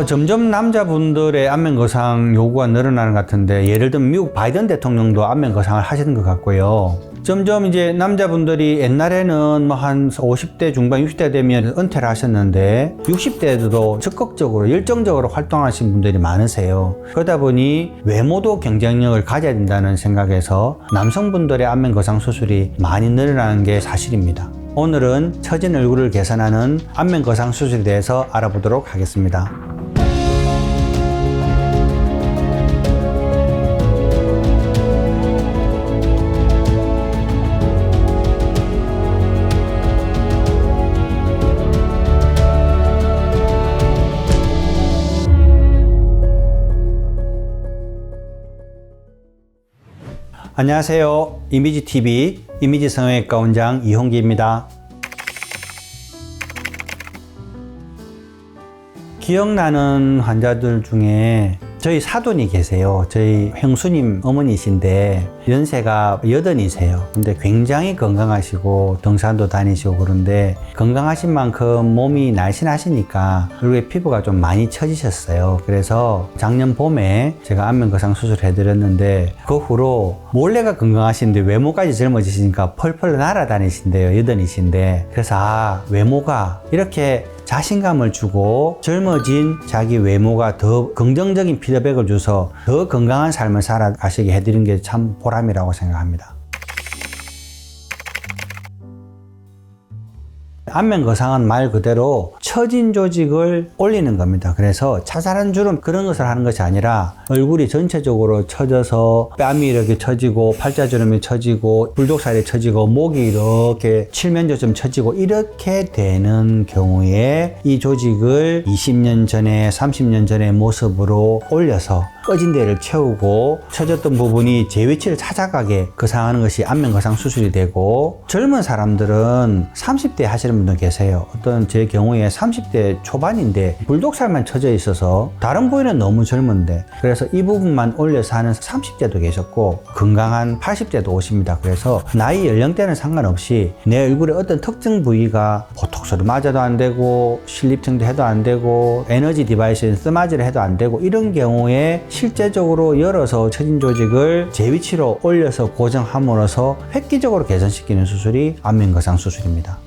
점점 남자분들의 안면 거상 요구가 늘어나는 것 같은데, 예를 들면 미국 바이든 대통령도 안면 거상을 하시는 것 같고요. 점점 이제 남자분들이 옛날에는 뭐 한 50대 중반 60대 되면 은퇴를 하셨는데 60대에도 적극적으로 열정적으로 활동하시는 분들이 많으세요. 그러다 보니 외모도 경쟁력을 가져야 된다는 생각에서 남성분들의 안면 거상 수술이 많이 늘어나는 게 사실입니다. 오늘은 처진 얼굴을 개선하는 안면 거상 수술에 대해서 알아보도록 하겠습니다. 안녕하세요. 이미지TV 이미지 성형외과 원장 이홍기입니다. 기억나는 환자들 중에 저희 사돈이 계세요. 저희 형수님 어머니신데 연세가 80이세요. 근데 굉장히 건강하시고 등산도 다니시고 그런데 건강하신 만큼 몸이 날씬하시니까 얼굴에 피부가 좀 많이 처지셨어요. 그래서 작년 봄에 제가 안면 거상 수술을 해드렸는데 그 후로 몰래가 건강하신데 외모까지 젊어지시니까 펄펄 날아다니신대요. 80이신데 그래서 외모가 이렇게 자신감을 주고 젊어진 자기 외모가 더 긍정적인 피드백을 줘서 더 건강한 삶을 살아가시게 해드린 게 참 보람이라고 생각합니다. 안면 거상은 말 그대로 처진 조직을 올리는 겁니다. 그래서 자잘한 주름 그런 것을 하는 것이 아니라 얼굴이 전체적으로 처져서 뺨이 이렇게 처지고 팔자주름이 처지고 불독살이 처지고 목이 이렇게 칠면조점 처지고 이렇게 되는 경우에 이 조직을 20년 전에 30년 전의 모습으로 올려서 꺼진 데를 채우고 처졌던 부분이 제 위치를 찾아가게 거상하는 것이 안면 거상 수술이 되고, 젊은 사람들은 30대 하시는 분도 계세요. 어떤 제 경우에 30대 초반인데 불독살만 처져 있어서 다른 부위는 너무 젊은데 그래서 이 부분만 올려서 하는 30대도 계셨고 건강한 80대도 오십니다. 그래서 나이 연령대는 상관없이 내 얼굴에 어떤 특정 부위가 보톡스를 맞아도 안 되고 실리프팅도 해도 안 되고 에너지 디바이스에 쓰마지를 해도 안 되고 이런 경우에 실제적으로 열어서 처진 조직을 제 위치로 올려서 고정함으로써 획기적으로 개선시키는 수술이 안면 거상 수술입니다.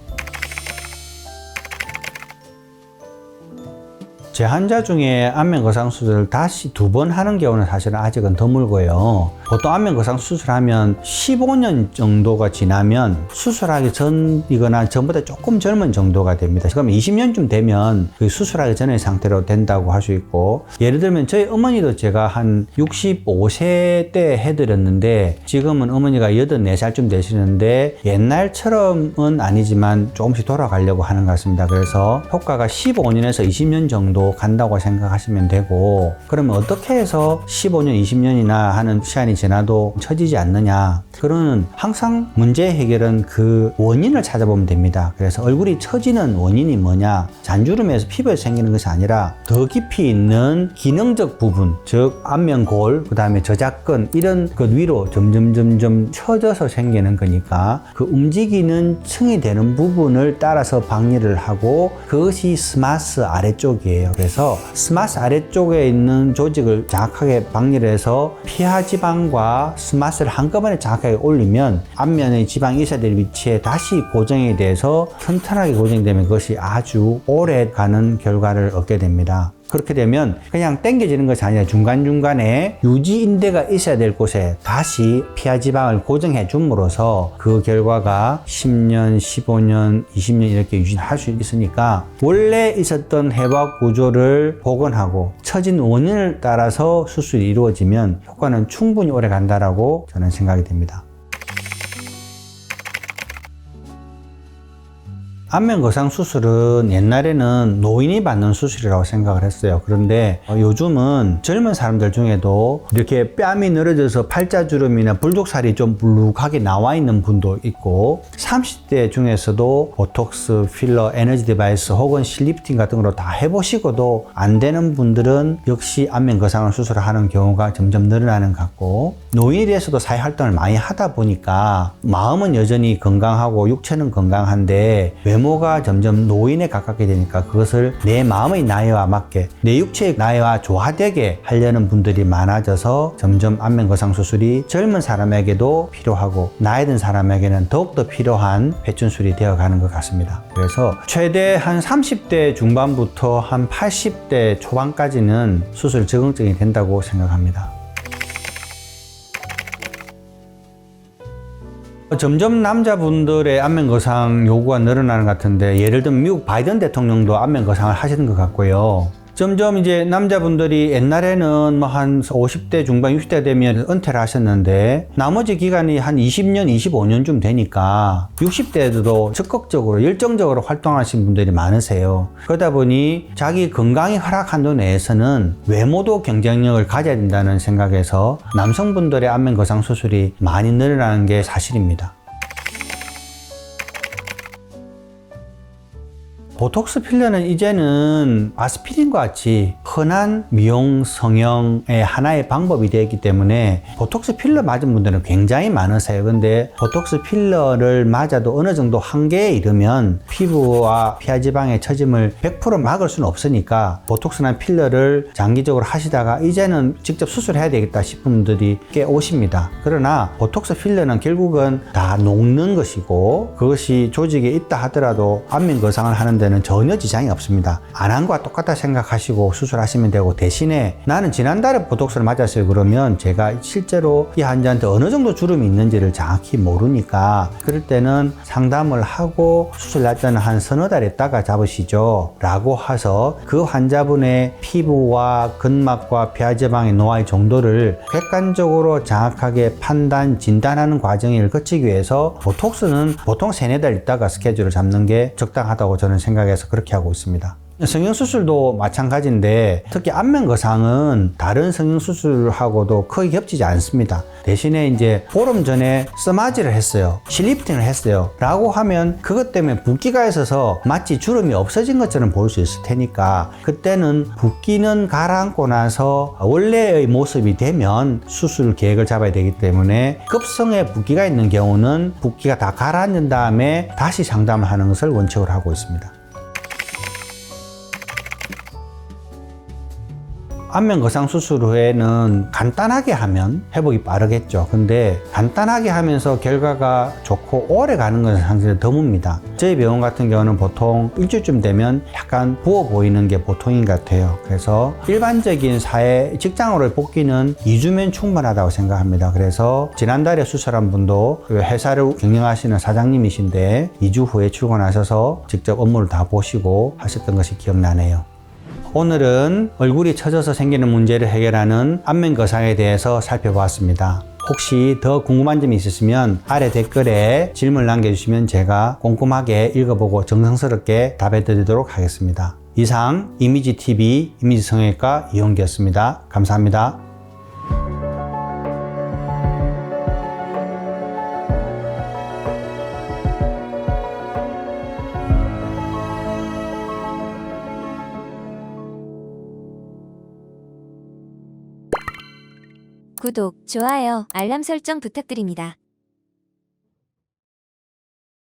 제 환자 중에 안면 거상 수술을 다시 2번 하는 경우는 사실은 아직은 드물고요. 보통 안면 거상 수술하면 15년 정도가 지나면 수술하기 전이거나 전보다 조금 젊은 정도가 됩니다. 그럼 20년쯤 되면 그 수술하기 전의 상태로 된다고 할 수 있고, 예를 들면 저희 어머니도 제가 한 65세 때 해드렸는데 지금은 어머니가 84살쯤 되시는데 옛날처럼은 아니지만 조금씩 돌아가려고 하는 것 같습니다. 그래서 효과가 15년에서 20년 정도 간다고 생각하시면 되고, 그러면 어떻게 해서 15년, 20년이나 하는 시간이 지나도 처지지 않느냐? 그러면 항상 문제 해결은 그 원인을 찾아보면 됩니다. 그래서 얼굴이 처지는 원인이 뭐냐? 잔주름에서 피부에서 생기는 것이 아니라 더 깊이 있는 기능적 부분, 즉 안면골, 그 다음에 저작근 이런 것 위로 점점 처져서 생기는 거니까 그 움직이는 층이 되는 부분을 따라서 박리를 하고 그것이 스마스 아래쪽이에요. 그래서 스마스 아래쪽에 있는 조직을 정확하게 박리를 해서 피하 지방과 스마스를 한꺼번에 정확하게 올리면 앞면의 지방이 있어야 될 위치에 다시 고정이 돼서 튼튼하게 고정이 되면 그것이 아주 오래 가는 결과를 얻게 됩니다. 그렇게 되면 그냥 당겨지는 것이 아니라 중간중간에 유지인대가 있어야 될 곳에 다시 피하 지방을 고정해 줌으로써 그 결과가 10년, 15년, 20년 이렇게 유지할 수 있으니까 원래 있었던 해부학 구조를 복원하고 처진 원인을 따라서 수술이 이루어지면 효과는 충분히 오래 간다라고 저는 생각이 됩니다. 안면 거상 수술은 옛날에는 노인이 받는 수술이라고 생각을 했어요. 그런데 요즘은 젊은 사람들 중에도 이렇게 뺨이 늘어져서 팔자주름이나 불독살이 좀 불룩하게 나와 있는 분도 있고 30대 중에서도 보톡스, 필러, 에너지 디바이스 혹은 실리프팅 같은 걸로 다 해보시고도 안 되는 분들은 역시 안면 거상을 수술을 하는 경우가 점점 늘어나는 것 같고, 노인에 대해서도 사회활동을 많이 하다 보니까 마음은 여전히 건강하고 육체는 건강한데 외모 외모가 점점 노인에 가깝게 되니까 그것을 내 마음의 나이와 맞게 내 육체의 나이와 조화되게 하려는 분들이 많아져서 점점 안면거상 수술이 젊은 사람에게도 필요하고 나이 든 사람에게는 더욱더 필요한 배춘술이 되어가는 것 같습니다. 그래서 최대 한 30대 중반부터 한 80대 초반까지는 수술 적응증이 된다고 생각합니다. 점점 남자분들의 안면거상 요구가 늘어나는 것 같은데, 예를 들면 미국 바이든 대통령도 안면거상을 하시는 것 같고요. 점점 이제 남자분들이 옛날에는 뭐 한 50대 중반 60대 되면 은퇴를 하셨는데 나머지 기간이 한 20년 25년쯤 되니까 60대에도 적극적으로 열정적으로 활동하시는 분들이 많으세요. 그러다 보니 자기 건강이 허락한 도 내에서는 외모도 경쟁력을 가져야 된다는 생각에서 남성분들의 안면거상 수술이 많이 늘어나는 게 사실입니다. 보톡스 필러는 이제는 아스피린과 같이 흔한 미용 성형의 하나의 방법이 되었기 때문에 보톡스 필러 맞은 분들은 굉장히 많으세요. 근데 보톡스 필러를 맞아도 어느 정도 한계에 이르면 피부와 피하지방의 처짐을 100% 막을 수는 없으니까 보톡스나 필러를 장기적으로 하시다가 이제는 직접 수술해야 되겠다 싶은 분들이 꽤 오십니다. 그러나 보톡스 필러는 결국은 다 녹는 것이고 그것이 조직에 있다 하더라도 안면거상을 하는 데는 전혀 지장이 없습니다. 안 한 거와 똑같다 생각하시고 수술하시면 되고, 대신에 나는 지난달에 보톡스를 맞았어요 그러면 제가 실제로 이 환자한테 어느 정도 주름이 있는지를 정확히 모르니까 그럴 때는 상담을 하고 수술 날 때는 한 서너 달 있다가 잡으시죠 라고 해서 그 환자분의 피부와 근막과 피하지방의 노화의 정도를 객관적으로 정확하게 판단, 진단하는 과정을 거치기 위해서 보톡스는 보통 세네 달 있다가 스케줄을 잡는 게 적당하다고 저는 생각해서 그렇게 하고 있습니다. 성형수술도 마찬가지인데 특히 안면거상은 다른 성형수술하고도 크게 겹치지 않습니다. 대신에 이제 보름 전에 써마지를 했어요. 실리프팅을 했어요. 라고 하면 그것 때문에 붓기가 있어서 마치 주름이 없어진 것처럼 보일 수 있을 테니까 그때는 붓기는 가라앉고 나서 원래의 모습이 되면 수술 계획을 잡아야 되기 때문에 급성의 붓기가 있는 경우는 붓기가 다 가라앉은 다음에 다시 상담을 하는 것을 원칙으로 하고 있습니다. 안면거상 수술 후에는 간단하게 하면 회복이 빠르겠죠. 근데 간단하게 하면서 결과가 좋고 오래 가는 것은 사실 드뭅니다. 저희 병원 같은 경우는 보통 일주일쯤 되면 약간 부어 보이는 게 보통인 것 같아요. 그래서 일반적인 사회 직장으로의 복귀는 2주면 충분하다고 생각합니다. 그래서 지난달에 수술한 분도 회사를 경영하시는 사장님이신데 2주 후에 출근하셔서 직접 업무를 다 보시고 하셨던 것이 기억나네요. 오늘은 얼굴이 처져서 생기는 문제를 해결하는 안면거상에 대해서 살펴보았습니다. 혹시 더 궁금한 점이 있으시면 아래 댓글에 질문을 남겨주시면 제가 꼼꼼하게 읽어보고 정성스럽게 답해 드리도록 하겠습니다. 이상 이미지TV 이미지성형외과 이용기였습니다. 감사합니다. 구독, 좋아요, 알람 설정 부탁드립니다.